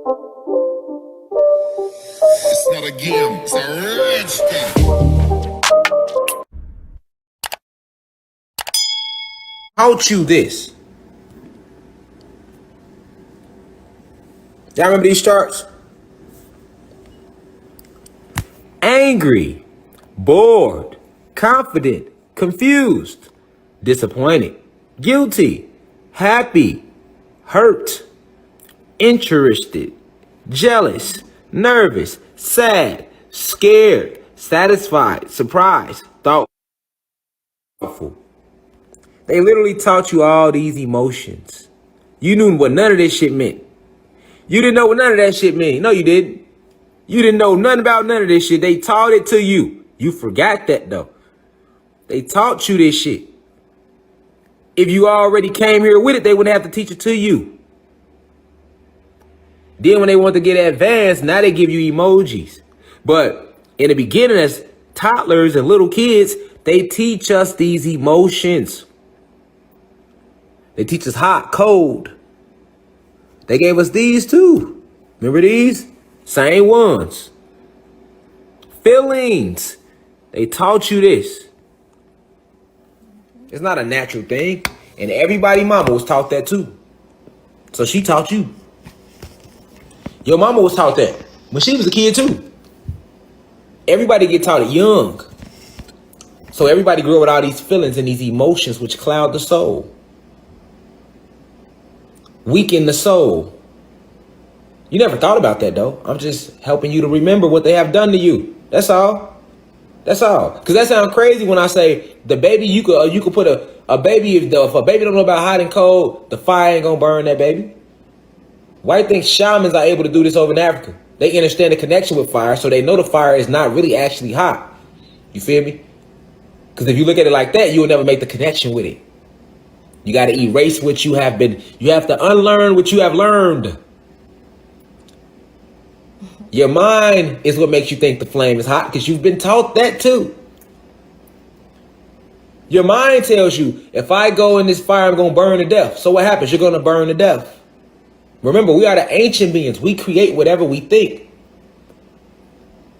It's not a game, it's a rich thing. Taught you this. Y'all remember these charts? Angry, bored, confident, confused, disappointed, guilty, happy, hurt, interested, jealous, nervous, sad, scared, satisfied, surprised, thoughtful. They literally taught you all these emotions. You knew what none of this shit meant. You didn't know what none of that shit meant. No, you didn't. You didn't know nothing about none of this shit. They taught it to you. You forgot that though. They taught you this shit. If you already came here with it, they wouldn't have to teach it to you. Then when they want to get advanced, now they give you emojis. But in the beginning, as toddlers and little kids, they teach us these emotions. They teach us hot, cold. They gave us these too. Remember these? Same ones. Feelings. They taught you this. It's not a natural thing. And everybody mama was taught that too. So she taught you. Your mama was taught that when she was a kid too. Everybody get taught it young. So everybody grew up with all these feelings and these emotions which cloud the soul. Weaken the soul. You never thought about that though. I'm just helping you to remember what they have done to you. That's all. That's all. Because that sounds crazy when I say the baby, you could put a baby, if a baby don't know about hot and cold, the fire ain't gonna burn that baby. Why do you think shamans are able to do this over in Africa? They understand the connection with fire, so they know the fire is not really actually hot. You feel me? Because if you look at it like that, you will never make the connection with it. You got to erase what you have been. You have to unlearn what you have learned. Your mind is what makes you think the flame is hot because you've been taught that too. Your mind tells you, if I go in this fire, I'm going to burn to death. So what happens? You're going to burn to death. Remember, we are the ancient beings. We create whatever we think.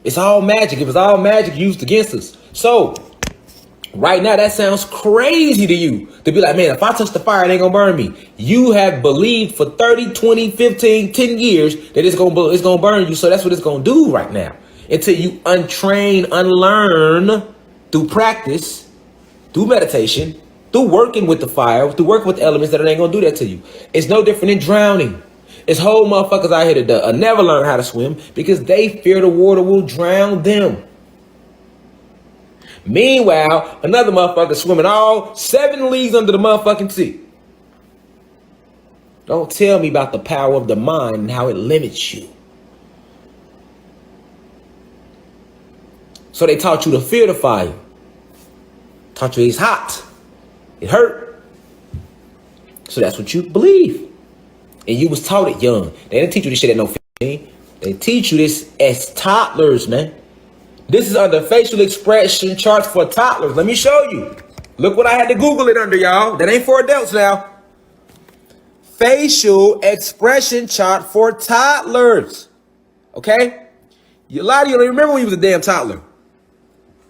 It's all magic. It was all magic used against us. So right now, that sounds crazy to you to be like, man, if I touch the fire, it ain't gonna burn me. You have believed for 30, 20, 15, 10 years that it's gonna burn you. So that's what it's gonna do right now. Until you untrain, unlearn through practice, through meditation, through working with the fire, through working with the elements, that it ain't gonna do that to you. It's no different than drowning. It's whole motherfuckers out here that never learn how to swim because they fear the water will drown them. Meanwhile, another motherfucker swimming all 7 leagues under the motherfucking sea. Don't tell me about the power of the mind and how it limits you. So they taught you to fear the fire. Taught you it's hot. It hurt. So that's what you believe. And you was taught it young. They didn't teach you this shit at no 15. They teach you this as toddlers, man. This is under facial expression charts for toddlers. Let me show you. Look what I had to Google it under, y'all. That ain't for adults now. Facial expression chart for toddlers. Okay? A lot of you don't remember when you was a damn toddler.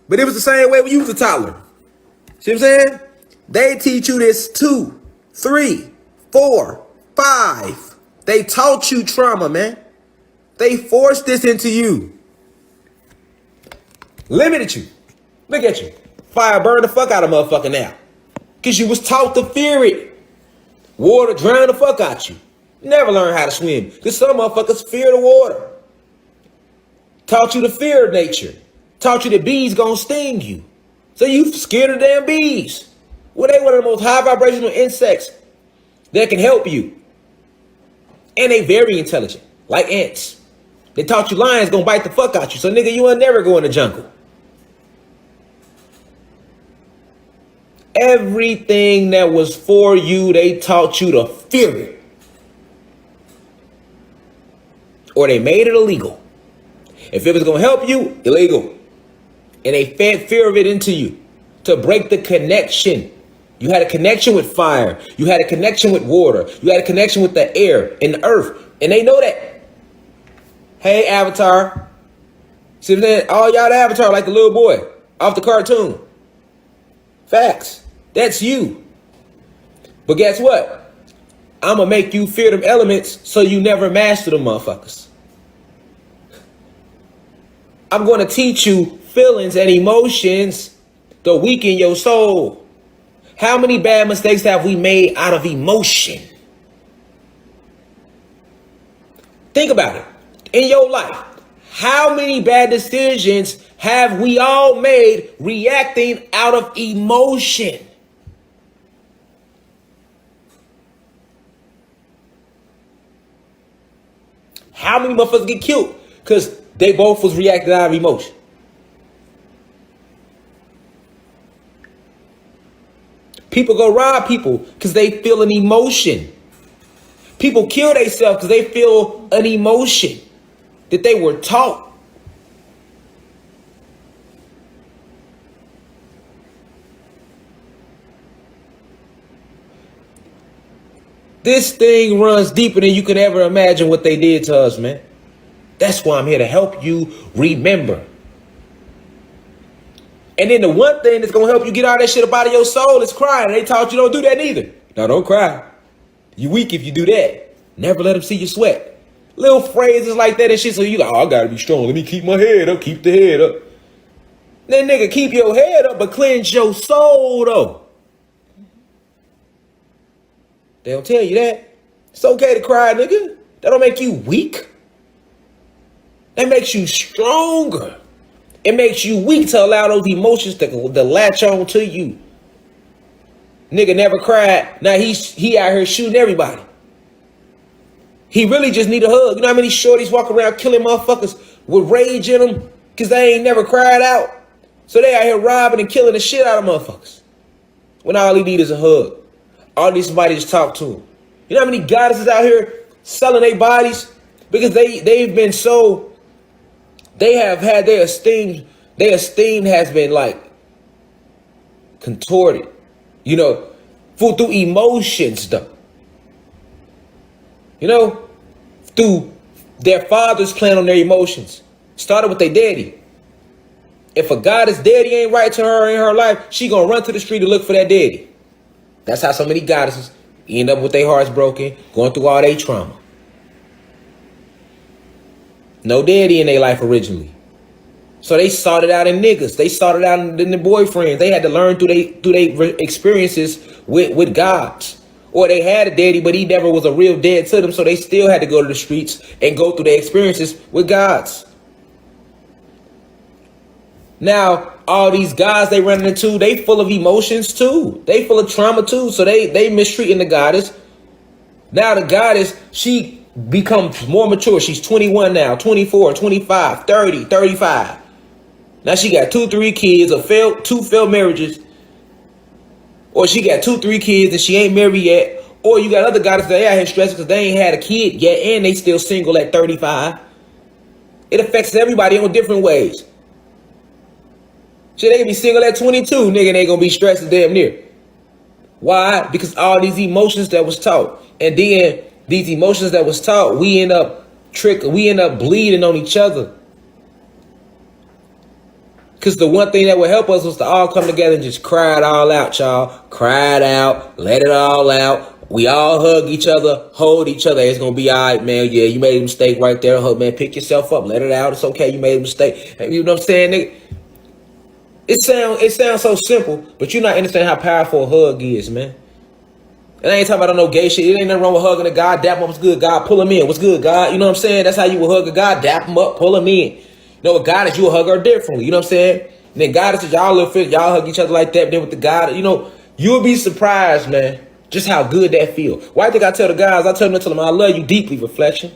But it was the same way when you was a toddler. See what I'm saying? They teach you this 2, 3, 4, 5. They taught you trauma, man. They forced this into you. Limited you. Look at you. Fire burn the fuck out of motherfucker now. Because you was taught to fear it. Water drown the fuck out you. Never learn how to swim. Because some motherfuckers fear the water. Taught you to fear nature. Taught you that bees gonna sting you. So you scared of damn bees. Well, they one of the most high vibrational insects that can help you. And they very intelligent, like ants. They taught you lions gonna bite the fuck out you. So nigga, you will never go in the jungle. Everything that was for you, they taught you to fear it. Or they made it illegal. If it was gonna help you, illegal. And they fed fear of it into you to break the connection. You had a connection with fire. You had a connection with water. You had a connection with the air and the earth. And they know that. Hey, Avatar. See what I'm saying? All y'all the Avatar like the little boy off the cartoon. Facts. That's you. But guess what? I'm going to make you fear them elements so you never master them motherfuckers. I'm going to teach you feelings and emotions to weaken your soul. How many bad mistakes have we made out of emotion? Think about it. In your life, how many bad decisions have we all made reacting out of emotion? How many motherfuckers get killed because they both was reacting out of emotion? People go rob people because they feel an emotion. People kill themselves because they feel an emotion that they were taught. This thing runs deeper than you can ever imagine what they did to us, man. That's why I'm here to help you remember. And then the one thing that's going to help you get all that shit up out of your soul is crying. They taught you don't do that neither. No, don't cry. You weak if you do that. Never let them see you sweat. Little phrases like that and shit. So you like, oh, I got to be strong. Let me keep my head up. Keep the head up. Then nigga, keep your head up, but cleanse your soul though. They don't tell you that. It's okay to cry, nigga. That don't make you weak. That makes you stronger. It makes you weak to allow those emotions to latch on to you. Nigga never cried. Now he out here shooting everybody. He really just need a hug. You know how many shorties walk around killing motherfuckers with rage in them because they ain't never cried out? So they out here robbing and killing the shit out of motherfuckers. When all he need is a hug. All need somebody to talk to him. You know how many goddesses out here selling their bodies because they've been so, they have had their esteem has been like contorted, you know, through emotions though. You know, through their fathers playing on their emotions. Started with their daddy. If a goddess daddy ain't right to her in her life, she gonna run to the street to look for that daddy. That's how so many goddesses end up with their hearts broken, going through all their trauma. No daddy in their life originally. So they sought it out in niggas. They sought it out in the boyfriends. They had to learn through their experiences with gods. Or they had a daddy, but he never was a real dad to them, so they still had to go to the streets and go through their experiences with gods. Now, all these guys they run into, they full of emotions too. They full of trauma too, so they mistreating the goddess. Now the goddess, she becomes more mature. She's 21 now, 24, 25, 30, 35. Now she got 2-3 kids, two failed marriages. Or she got 2-3 kids and she ain't married yet. Or you got other goddesses that out here stressed because they ain't had a kid yet and they still single at 35. It affects everybody in different ways. Shit, they can be single at 22, nigga, and they gonna be stressed damn near. Why? Because all these emotions that was taught. And then these emotions that was taught, we end up bleeding on each other. Because the one thing that would help us was to all come together and just cry it all out, y'all. Cry it out, let it all out. We all hug each other, hold each other. It's gonna be all right, man. Yeah, you made a mistake right there. Hug, man, pick yourself up, let it out. It's okay, you made a mistake. You know what I'm saying, nigga? It sounds so simple, but you're not understanding how powerful a hug is, man. And I ain't talking about no gay shit. It ain't nothing wrong with hugging a guy, dap him up, what's good, God, pull him in. What's good, God? You know what I'm saying? That's how you will hug a guy, dap him up, pull him in. You know, a goddess, you will hug her differently. You know what I'm saying? And then goddesses, y'all little fit, y'all hug each other like that. But then with the God, you know, you'll be surprised, man, just how good that feel. Why I think I tell the guys, I tell them, I love you deeply, reflection.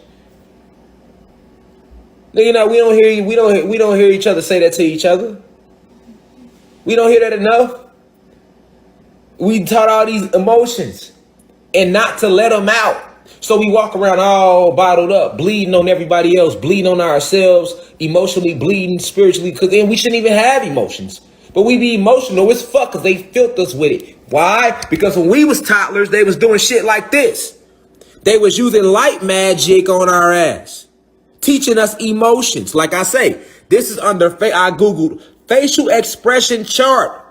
You know, we don't hear each other say that to each other. We don't hear that enough. We taught all these emotions and not to let them out. So we walk around all bottled up, bleeding on everybody else, bleeding on ourselves, emotionally bleeding, spiritually, because then we shouldn't even have emotions. But we be emotional as fuck because they filled us with it. Why? Because when we was toddlers, they was doing shit like this. They was using light magic on our ass. teaching us emotions. Like I say, this is under, I Googled facial expression chart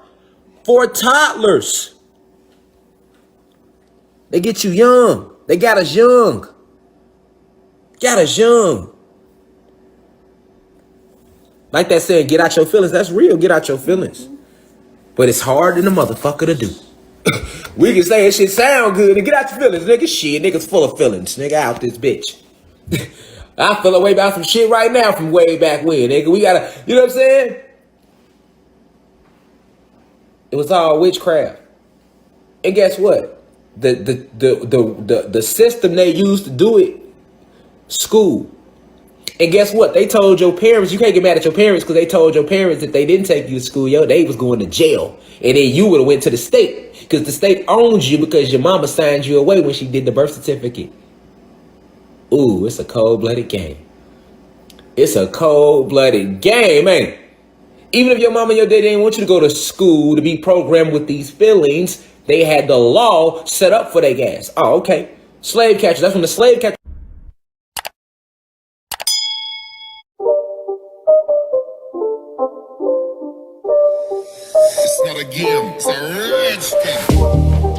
for toddlers. They get you young. They got us young. Got us young. Like that saying, get out your feelings. That's real, get out your feelings. But it's hard in the motherfucker to do. We can say it shit sound good and get out your feelings, nigga. Shit, niggas full of feelings. Nigga, out this bitch. I'm feeling way about some shit right now from way back when, nigga. We gotta, you know what I'm saying? It was all witchcraft. And guess what? The system they used to do it, school. And guess what? They told your parents, you can't get mad at your parents because they told your parents that they didn't take you to school, yo, they was going to jail. And then you would have went to the state because the state owns you because your mama signed you away when she did the birth certificate. Ooh, it's a cold-blooded game. It's a cold-blooded game, man. Even if your mama and your daddy didn't want you to go to school to be programmed with these feelings, they had the law set up for their ass. Oh, okay. Slave catchers. That's when the slave catchers. It's not a game, it's a rich thing.